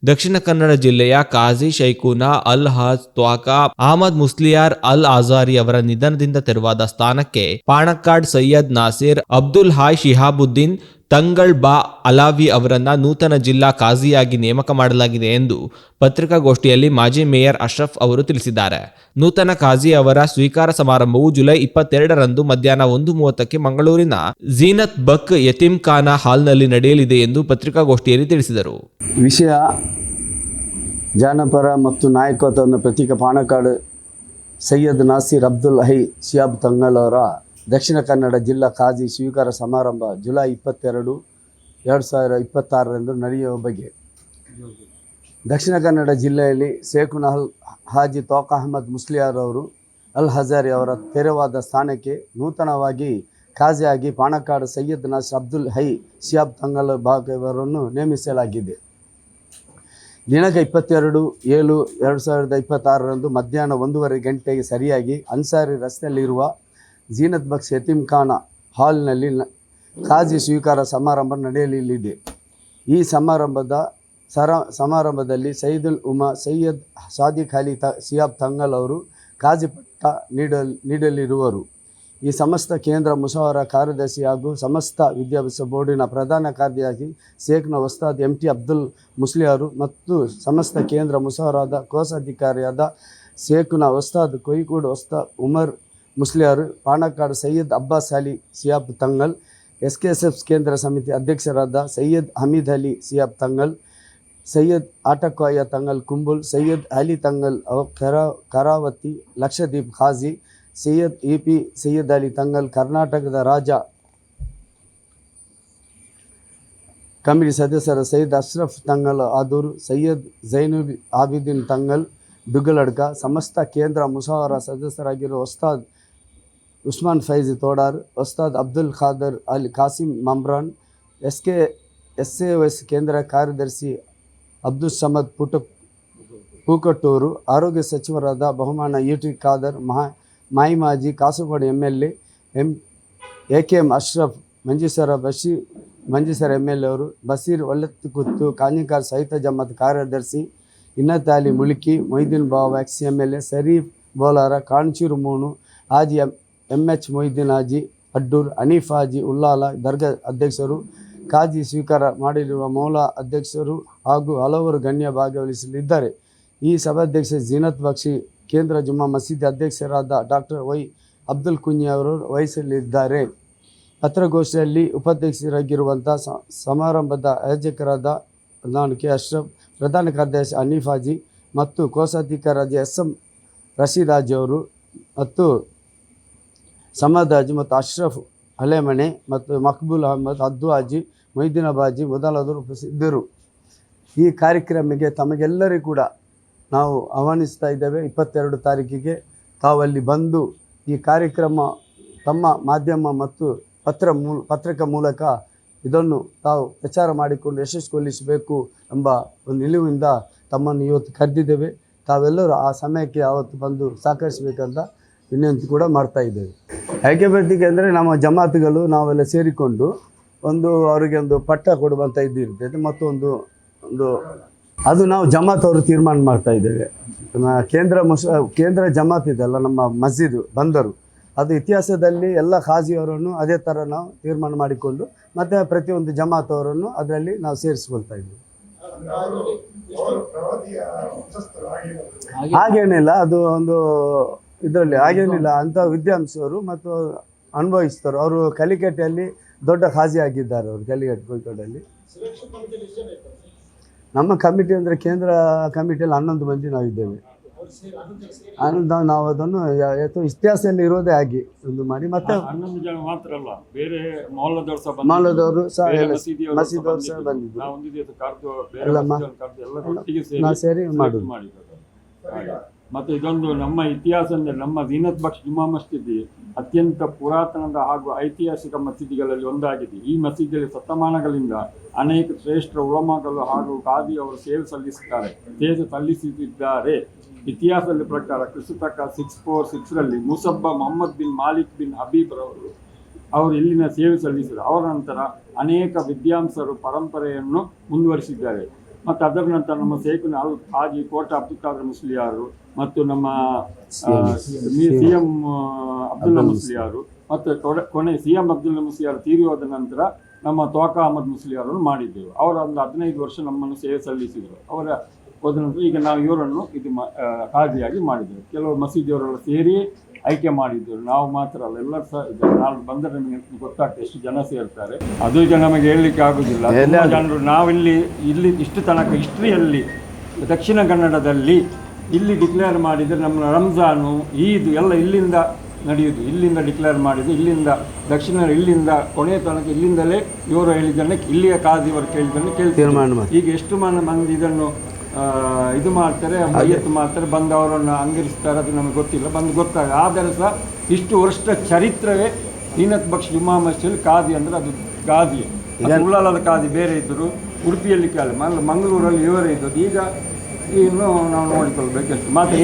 ದಕ್ಷಿಣ ಕನ್ನಡ ಜಿಲ್ಲೆಯ ಕಾಜಿ ಶೈಖುನಾ ಅಲ್ ಹಾಜ್ ತ್ವಾಕಾ ಅಹಮದ್ ಮುಸ್ಲಿಯಾರ್ ಅಲ್ ಆಜಾರಿ ಅವರ ನಿಧನದಿಂದ ತೆರವಾದ ಸ್ಥಾನಕ್ಕೆ ಪಾಣಕ್ಕಾಡ್ ಸೈಯದ್ ನಾಸಿರ್ ಅಬ್ದುಲ್ ಹಾಯ್ ಶಿಹಾಬುದ್ದೀನ್ ತಂಗಳ್ ಬಾ ಅಲಾವಿ ಅವರನ್ನ ನೂತನ ಜಿಲ್ಲಾ ಕಾಜಿಯಾಗಿ ನೇಮಕ ಮಾಡಲಾಗಿದೆ ಎಂದು ಪತ್ರಿಕಾಗೋಷ್ಠಿಯಲ್ಲಿ ಮಾಜಿ ಮೇಯರ್ ಅಶ್ರಫ್ ಅವರು ತಿಳಿಸಿದ್ದಾರೆ. ನೂತನ ಕಾಜಿ ಅವರ ಸ್ವೀಕಾರ ಸಮಾರಂಭವು ಜುಲೈ 22ರಂದು ಮಧ್ಯಾಹ್ನ 1:30ಕ್ಕೆ ಮಂಗಳೂರಿನ ಝೀನತ್ ಬಕ್ ಯತೀಮ್ಖಾನಾ ಹಾಲ್ನಲ್ಲಿ ನಡೆಯಲಿದೆ ಎಂದು ಪತ್ರಿಕಾಗೋಷ್ಠಿಯಲ್ಲಿ ತಿಳಿಸಿದರು. ವಿಷಯ ಜಾನಪರ ಮತ್ತು ನಾಯಕತ್ವದ ಪ್ರತೀಕ ಪಾಣಕ್ಕಾಡ್ ಸೈಯದ್ ನಾಸಿರ್ ಅಬ್ದುಲ್ ಹೈ ಶಿಹಾಬ್ ತಂಗಳ್ ಅವರ ದಕ್ಷಿಣ ಕನ್ನಡ ಜಿಲ್ಲಾ ಕಾಜಿ ಸ್ವೀಕಾರ ಸಮಾರಂಭ ಜುಲೈ 22, 2026ರಂದು ನಡೆಯುವ ಬಗ್ಗೆ ದಕ್ಷಿಣ ಕನ್ನಡ ಜಿಲ್ಲೆಯಲ್ಲಿ ಶೇಖುನಾ ಅಲ್ ಹಾಜಿ ತ್ವಾಕಾ ಅಹಮದ್ ಮುಸ್ಲಿಯಾರ್ ಅವರು ಅಲ್ ಹಜಾರಿ ಅವರ ತೆರವಾದ ಸ್ಥಾನಕ್ಕೆ ನೂತನವಾಗಿ ಕಾಜಿಯಾಗಿ ಪಾಣಕ್ಕಾಡ್ ಸೈಯದ್ ನಾಸಿರ್ ಅಬ್ದುಲ್ ಹೈ ಶಿಹಾಬ್ ತಂಗಳ್ ಅವರನ್ನು ನೇಮಿಸಲಾಗಿದೆ. ದಿನಾಂಕ 22/7/2026ರಂದು ಮಧ್ಯಾಹ್ನ 1:30 ಗಂಟೆಗೆ ಸರಿಯಾಗಿ ಅನ್ಸಾರಿ ರಸ್ತೆಯಲ್ಲಿರುವ ಝೀನತ್ ಬಕ್ಸ್ ಯತೀಮ್ಖಾನಾ ಹಾಲ್ನಲ್ಲಿ ಕಾಜಿ ಸ್ವೀಕಾರ ಸಮಾರಂಭ ನಡೆಯಲಿದೆ. ಈ ಸಮಾರಂಭದಲ್ಲಿ ಸೈದುಲ್ ಉಮಾ ಸೈಯದ್ ಸಾದಿಕ್ ಅಲಿ ಶಿಹಾಬ್ ತಂಗಳ್ ಅವರು ಕಾಜಿ ಪಟ್ಟ ನೀಡಲಿರುವರು. ಈ ಸಮಸ್ತ ಕೇಂದ್ರ ಮುಷಾವರಾ ಕಾರ್ಯದರ್ಶಿ ಹಾಗೂ ಸಮಸ್ತ ವಿದ್ಯಾಭ್ಯಾಸ ಬೋರ್ಡಿನ ಪ್ರಧಾನ ಕಾರ್ಯದರ್ಶಿ ಶೇಖ್ನ ಉಸ್ತಾದ್ MT ಅಬ್ದುಲ್ ಮುಸ್ಲಿಯಾರು ಮತ್ತು ಸಮಸ್ತ ಕೇಂದ್ರ ಮುಷಾವರಾದ ಕೋಶಾಧಿಕಾರಿಯಾದ ಶೇಖುನ ಉಸ್ತಾದ್ ಕೊಯ್ಕೂಡ್ ಉಸ್ತಾದ್ ಉಮರ್ ಮುಸ್ಲಿಯಾರು, ಪಾಣಕ್ಕಾಡ್ ಸೈಯದ್ ಅಬ್ಬಾಸ್ ಅಲಿ ಶಿಹಾಬ್ ತಂಗಳ್, SKSF ಕೇಂದ್ರ ಸಮಿತಿ ಅಧ್ಯಕ್ಷರಾದ ಸೈಯದ್ ಹಮೀದ್ ಅಲಿ ಶಿಹಾಬ್ ತಂಗಳ್, ಸೈಯದ್ ಆಟಕ್ವಾಯ ತಂಗಳ್ ಕುಂಬುಲ್, ಸೈಯದ್ ಅಲಿ ತಂಗಳ್ ಕರಾವತಿ ಲಕ್ಷದೀಪ್ ಖಾಜಿ, ಸೈಯದ್ EP ಸೈಯದ್ ಅಲಿ ತಂಗಳ್ ಕರ್ನಾಟಕದ ರಾಜ ಕಮಿಟಿ ಸದಸ್ಯರ ಸೈಯದ್ ಅಶ್ರಫ್ ತಂಗಳ್ ಆದೂರು, ಸೈಯದ್ ಝೈನುಲ್ ಆಬಿದೀನ್ ತಂಗಳ್ ದುಗ್ಗಲಡ್ಕ, ಸಮಸ್ತ ಕೇಂದ್ರ ಮುಷಾವರಾ ಸದಸ್ಯರಾಗಿರುವ ಉಸ್ತಾದ್ ಉಸ್ಮಾನ್ ಫೈಜಿ ತೋಡಾರ್, ಉಸ್ತಾದ್ ಅಬ್ದುಲ್ ಖಾದರ್ ಅಲಿ ಕಾಸಿಂ ಮಮ್ರಾನ್, SKSAOS ಕೇಂದ್ರ ಕಾರ್ಯದರ್ಶಿ ಅಬ್ದುಲ್ ಸಮದ್ ಪೂಕಟ್ಟೂರು, ಆರೋಗ್ಯ ಸಚಿವರಾದ ಬಹುಮಾನ UT Khader, ಮಾಯಿಮಾಜಿ, Kasaragod MLA AKM Ashraf, ಮಂಜೀಸರ MLA ಅವರು, ಬಸೀರ್ ಒಳ್ಳತ್ತಿಕುತ್ತು, ಕಾಂಜಿಕಾರ್ ಸಹಿತ ಜಮಾತ್ ಕಾರ್ಯದರ್ಶಿ ಇನ್ನತ್ ಅಲಿ ಮುಲ್ಕಿ, ಮೊಯ್ದೀನ್ ಬಾವ XMLA, Sharif Bolara, ಕಾಣ್ಚೂರು moon, Haji MH Moideen Haji ಅಡ್ಡೂರ್, Hanif Haji Ullal ದರ್ಗಾ ಅಧ್ಯಕ್ಷರು, ಕಾಜಿ ಸ್ವೀಕಾರ ಮಾಡಲಿರುವ ಮೌಲಾ ಅಧ್ಯಕ್ಷರು ಹಾಗೂ ಹಲವರು ಗಣ್ಯ ಭಾಗವಹಿಸಲಿದ್ದಾರೆ. ಈ ಸಭಾಧ್ಯಕ್ಷ ಝೀನತ್ ಬಕ್ಷಿ ಕೇಂದ್ರ ಜುಮ್ಮಾ ಮಸೀದಿ ಅಧ್ಯಕ್ಷರಾದ ಡಾಕ್ಟರ್ ವೈ ಅಬ್ದುಲ್ ಕುಂಜಿ ಅವರು ವಹಿಸಲಿದ್ದಾರೆ. ಪತ್ರಗೋಷ್ಠಿಯಲ್ಲಿ ಉಪಾಧ್ಯಕ್ಷರಾಗಿರುವಂಥ ಸಮಾರಂಭದ ಆಯೋಜಕರಾದ ನಾನು ಕೆ ಅಶ್ರಫ್, ಪ್ರಧಾನ ಕಾರ್ಯದರ್ಶಿ ಹನೀಫ್ ಹಾಜಿ ಮತ್ತು ಕೋಶಾಧಿಕಾರಿ SM ರಶೀದ್ ಹಾಜಿ ಅವರು ಮತ್ತು ಸಮದ್ ಹಾಜಿ ಮತ್ತು ಅಶ್ರಫ್ ಹಳೆಮನೆ ಮತ್ತು ಮಕ್ಬೂಲ್ ಅಹಮದ್, ಅದ್ದು ಹಾಜಿ, ಮೊಯ್ದೀನ್ ಬಾಜಿ ಮೊದಲಾದವರು ಉಪಸ್ಥಿತರು. ಈ ಕಾರ್ಯಕ್ರಮಕ್ಕೆ ತಮಗೆಲ್ಲರಿಗೂ ಕೂಡ ನಾವು ಆಹ್ವಾನಿಸ್ತಾ ಇದ್ದೇವೆ. 22 ತಾರೀಕಿಗೆ ತಾವು ಅಲ್ಲಿ ಬಂದು ಈ ಕಾರ್ಯಕ್ರಮ ತಮ್ಮ ಮಾಧ್ಯಮ ಮತ್ತು ಪತ್ರಿಕಾ ಮೂಲಕ ಇದನ್ನು ತಾವು ಪ್ರಚಾರ ಮಾಡಿಕೊಂಡು ಯಶಸ್ವಿಗೊಳಿಸಬೇಕು ಎಂಬ ಒಂದು ನಿಲುವಿಂದ ತಮ್ಮನ್ನು ಇವತ್ತು ಕರೆದಿದ್ದೇವೆ. ತಾವೆಲ್ಲರೂ ಆ ಸಮಯಕ್ಕೆ ಆವತ್ತು ಬಂದು ಸಹಕರಿಸಬೇಕಂತ ವಿನಂತಿ ಕೂಡ ಮಾಡ್ತಾ ಇದ್ದೇವೆ. ಐಕ್ಯಬದ್ಧಿಕೆ ಅಂದರೆ ನಮ್ಮ ಜಮಾತುಗಳು ನಾವೆಲ್ಲ ಸೇರಿಕೊಂಡು ಅವರಿಗೆ ಒಂದು ಪಟ್ಟ ಕೊಡುವಂಥ ಇರ್ತೈತೆ ಮತ್ತು ಒಂದು ಅದು ನಾವು ಜಮಾತ್ ಅವರು ತೀರ್ಮಾನ ಮಾಡ್ತಾ ಇದ್ದೇವೆ. ಕೇಂದ್ರ ಜಮಾತ್ ಇದೆಲ್ಲ ನಮ್ಮ ಮಸ್ಜಿದ್ ಬಂದರು, ಅದು ಇತಿಹಾಸದಲ್ಲಿ ಎಲ್ಲ ಖಾಜಿಯವರನ್ನು ಅದೇ ಥರ ನಾವು ತೀರ್ಮಾನ ಮಾಡಿಕೊಂಡು ಮತ್ತು ಪ್ರತಿಯೊಂದು ಜಮಾತ್ ಅವರನ್ನು ಅದರಲ್ಲಿ ನಾವು ಸೇರಿಸ್ಕೊಳ್ತಾ ಇದ್ದೀವಿ. ಹಾಗೇನಿಲ್ಲ, ಅದು ಒಂದು ಇದರಲ್ಲಿ ಹಾಗೇನಿಲ್ಲ. ಅಂಥ ವಿದ್ಯಾಂಸರು ಮತ್ತು ಅನುಭವಿಸ್ತರು ಅವರು ಕಲಿಕಟ್ಟೆಯಲ್ಲಿ ದೊಡ್ಡ ಖಾಜಿ ಆಗಿದ್ದಾರೆ. ಅವರು ಕಲಿಕಟ್ಟೆ ಕೋഴിಕೋಡಲ್ಲಿ ನಮ್ಮ ಕಮಿಟಿ ಅಂದರೆ ಕೇಂದ್ರ ಕಮಿಟಿಯಲ್ಲಿ 11 ಮಂದಿ ನಾವಿದ್ದೇವೆ. ನಾವು ಅದನ್ನು ಇತಿಹಾಸದಲ್ಲಿ ಇರೋದೇ ಆಗಿ ಒಂದು ಮಾಡಿ ಮತ್ತೆ 11 ಜನ ಮಾತ್ರ ಅಲ್ಲ, ಬೇರೆ ಮೌಲದವರು ಸಹ ಮಸೀದವರು ಸಹ ಬಂದಿದ್ದು ಸೇರಿ ಮಾಡುದು. ಮತ್ತು ಇದೊಂದು ನಮ್ಮ ಇತಿಹಾಸ ಅಂದರೆ ನಮ್ಮ ಝೀನತ್ ಬಕ್ಷ್ ಜುಮ್ಮಾ ಮಸ್ಜಿದ್ ಅತ್ಯಂತ ಪುರಾತನದ ಹಾಗೂ ಐತಿಹಾಸಿಕ ಮಸೀದಿಗಳಲ್ಲಿ ಒಂದಾಗಿದೆ. ಈ ಮಸೀದಿಯಲ್ಲಿ ಶತಮಾನಗಳಿಂದ ಅನೇಕ ಶ್ರೇಷ್ಠ ಉಲಮಾಗಳು ಹಾಗೂ ಖಾದಿ ಅವರು ಸೇವೆ ಸಲ್ಲಿಸುತ್ತಿದ್ದಾರೆ. ಇತಿಹಾಸದ ಪ್ರಕಾರ ಕ್ರಿಸ್ತಕ 646ರಲ್ಲಿ ಮುಸಬ್ಬ ಮೊಹಮ್ಮದ್ ಬಿನ್ ಮಾಲಿಕ್ ಬಿನ್ ಹಬೀಬ್ ಅವರು ಇಲ್ಲಿನ ಸೇವೆ ಸಲ್ಲಿಸಿದರು. ಅವರ ನಂತರ ಅನೇಕ ವಿದ್ವಾಂಸರು ಪರಂಪರೆಯನ್ನು ಮುಂದುವರಿಸಿದ್ದಾರೆ. ಮತ್ತು ಅದರ ನಂತರ ನಮ್ಮ ಶೇಖುನ ಹಾಜಿ ಕೋಟ ಅಬ್ದುಲ್ ಖಾದರ್ ಮುಸ್ಲಿಯಾರು ಮತ್ತು ನಮ್ಮ CM ಅಬ್ದುಲ್ಲಾ ಮುಸ್ಲಿಯಾರು ಮತ್ತು ಕೊನೆ CM ಅಬ್ದುಲ್ಲಾ ಮುಸ್ಲಿಯಾರು ತೀರಿ ಹೋದ ನಂತರ ನಮ್ಮ ತ್ವಾಕ ಅಹಮದ್ ಮುಸ್ಲಿಯಾರನ್ನು ಮಾಡಿದ್ದೆವು. ಅವರ ಒಂದು 15 ವರ್ಷ ನಮ್ಮನ್ನು ಸೇವೆ ಸಲ್ಲಿಸಿದರು. ಅವರ ಹೋದ ನಂತರ ಈಗ ನಾವು ಇವರನ್ನು ಇದು ಹಾಜಿಯಾಗಿ ಮಾಡಿದ್ದೆವು. ಕೆಲವು ಮಸೀದಿಯವರೆಲ್ಲ ಸೇರಿ ಆಯ್ಕೆ ಮಾಡಿದ್ದರು. ನಾವು ಮಾತ್ರ ಅಲ್ಲ, ಎಲ್ಲರೂ ಸಹ ನಾನು ಬಂದರೆ ನಮಗೆ ಗೊತ್ತಾಗ್ತದೆ ಎಷ್ಟು ಜನ ಸೇರ್ತಾರೆ. ಅದು ಈಗ ನಮಗೆ ಹೇಳಲಿಕ್ಕೆ ಆಗುದಿಲ್ಲ. ತುಂಬ ಜನರು ನಾವಿಲ್ಲಿ ಇಷ್ಟು ತನಕ ಹಿಸ್ಟ್ರಿಯಲ್ಲಿ ದಕ್ಷಿಣ ಕನ್ನಡದಲ್ಲಿ ಇಲ್ಲಿ ಡಿಕ್ಲೇರ್ ಮಾಡಿದರೆ ನಮ್ಮ ರಂಜಾನು ಈದ್ ಎಲ್ಲ ಇಲ್ಲಿಂದ ನಡೆಯುವುದು. ಇಲ್ಲಿಂದ ಡಿಕ್ಲೇರ್ ಮಾಡಿದ್ದು, ಇಲ್ಲಿಂದ ದಕ್ಷಿಣ, ಇಲ್ಲಿಂದ ಕೊನೆಯ ತನಕ ಇಲ್ಲಿಂದಲೇ ಇವರು ಹೇಳಿದ್ದನ್ನೇ ಇಲ್ಲಿಯ ಕಾದಿವರು ಕೇಳಿದ್ದನ್ನು ಕೇಳ್ತೀವಿ. ಈಗ ಎಷ್ಟು ಮಂದಿ ಇದನ್ನು ಇದು ಮಾಡ್ತಾರೆ, ಮೈಯತ್ತು ಮಾಡ್ತಾರೆ, ಬಂದು ಅವರನ್ನು ಅಂಗರಿಸ್ತಾರೆ, ಅದು ನಮಗೆ ಗೊತ್ತಿಲ್ಲ. ಬಂದು ಗೊತ್ತಾಗ ಆದರೆ ಸಹ ಇಷ್ಟು ವರ್ಷ ಚರಿತ್ರವೇ ಜೀನತ್ ಬಕ್ಷ್ ಜುಮ್ಮಾ ಮಸ್ಜಿದ್ ಕಾದಿ ಅಂದರೆ ಅದು ಗಾದಿ. ಉಳ್ಳಾಲದ ಕಾದಿ ಬೇರೆ ಇದ್ದರು, ಉಡುಪಿಯಲ್ಲಿ ಕಾಲಿ, ಮಂಗಳೂರಲ್ಲಿ ಇವರೇ ಇದ್ದದ್ದು. ಈಗ ಇನ್ನು ನಾವು ನೋಡಿಕೊಳ್ಬೇಕಷ್ಟು. ಮತ್ತೆ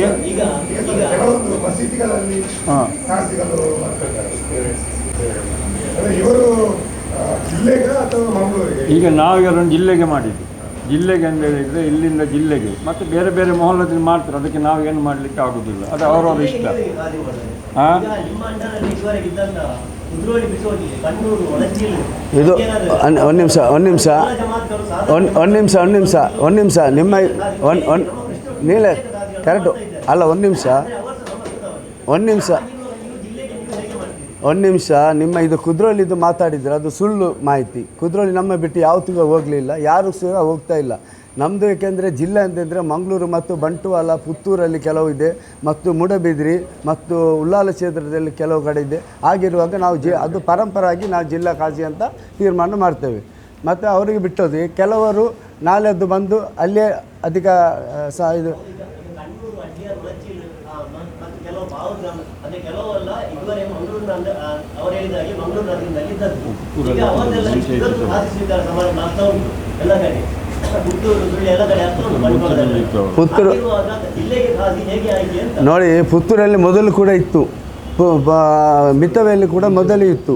ಈಗ ನಾವು ಇವರನ್ನು ಜಿಲ್ಲೆಗೆ ಮಾಡಿದ್ದು. ಜಿಲ್ಲೆಗೆ ಅಂತ ಹೇಳಿದರೆ ಇಲ್ಲಿಂದ ಜಿಲ್ಲೆಗೆ, ಮತ್ತು ಬೇರೆ ಬೇರೆ ಮೊಹಲ್ಲದಲ್ಲಿ ಮಾಡ್ತಾರೆ. ಅದಕ್ಕೆ ನಾವು ಏನು ಮಾಡಲಿಕ್ಕೆ ಆಗೋದಿಲ್ಲ, ಅದು ಅವರವ್ರ ಇಷ್ಟ. ಇದು ಒಂದು ನಿಮಿಷ ನಿಮ್ಮ ನೀಲೆ ಕರೆಕ್ಟು ಅಲ್ಲ, ಒಂದು ನಿಮಿಷ ನಿಮ್ಮ ಇದು ಕುದ್ರೋಳಿದು ಮಾತಾಡಿದ್ರೆ ಅದು ಸುಳ್ಳು ಮಾಹಿತಿ. ಕುದ್ರೋಳಿ ನಮ್ಮ ಬಿಟ್ಟು ಯಾವತ್ತಿಗೂ ಹೋಗಲಿಲ್ಲ, ಯಾರು ಸಹ ಹೋಗ್ತಾ ಇಲ್ಲ ನಮ್ಮದು. ಏಕೆಂದರೆ ಜಿಲ್ಲೆ ಅಂತಂದರೆ ಮಂಗಳೂರು ಮತ್ತು ಬಂಟ್ವಾಳ, ಪುತ್ತೂರಲ್ಲಿ ಕೆಲವು ಇದೆ, ಮತ್ತು ಮೂಡಬಿದ್ರಿ ಮತ್ತು ಉಳ್ಳಾಲ ಕ್ಷೇತ್ರದಲ್ಲಿ ಕೆಲವು ಕಡೆ ಇದೆ. ಆಗಿರುವಾಗ ನಾವು ಅದು ಪರಂಪರಾಗಿ ನಾವು ಜಿಲ್ಲಾ ಕಾಜಿ ಅಂತ ತೀರ್ಮಾನ ಮಾಡ್ತೇವೆ. ಮತ್ತು ಅವರಿಗೆ ಬಿಟ್ಟೋದು. ಕೆಲವರು ನಾಳೆದ್ದು ಬಂದು ಅಲ್ಲೇ ಅಧಿಕ ಇದು ಪುತ್ತೂರು ನೋಡಿ, ಪುತ್ತೂರಲ್ಲಿ ಮೊದಲು ಕೂಡ ಇತ್ತು, ಮಿತ್ತವೆಯಲ್ಲಿ ಕೂಡ ಮೊದಲು ಇತ್ತು,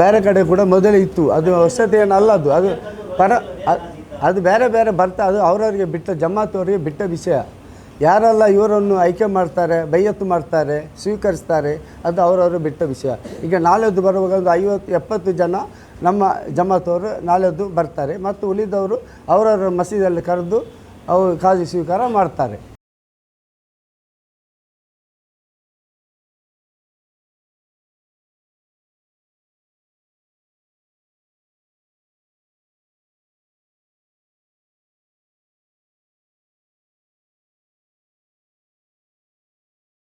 ಬೇರೆ ಕಡೆ ಕೂಡ ಮೊದಲು ಇತ್ತು. ಅದು ಹೊಸತೆ ಏನಲ್ಲ, ಅದು ಅದು ಬೇರೆ ಬೇರೆ ಬರ್ತಾ, ಅದು ಅವರವರಿಗೆ ಬಿಟ್ಟ, ಜಮಾತವರಿಗೆ ಬಿಟ್ಟ ವಿಷಯ. ಯಾರೆಲ್ಲ ಇವರನ್ನು ಆಯ್ಕೆ ಮಾಡ್ತಾರೆ, ಬೈಯತ್ತು ಮಾಡ್ತಾರೆ, ಸ್ವೀಕರಿಸ್ತಾರೆ, ಅದು ಅವರವರು ಬಿಟ್ಟ ವಿಷಯ. ಈಗ ನಾಳೆದ್ದು ಬರುವಾಗ ಒಂದು 50-70 ಜನ ನಮ್ಮ ಜಮಾತವರು ನಾಳೆದ್ದು ಬರ್ತಾರೆ, ಮತ್ತು ಉಳಿದವರು ಅವರವರ ಮಸೀದಿಯಲ್ಲಿ ಕರೆದು ಅವರು ಕಾಜಿ ಸ್ವೀಕಾರ ಮಾಡ್ತಾರೆ.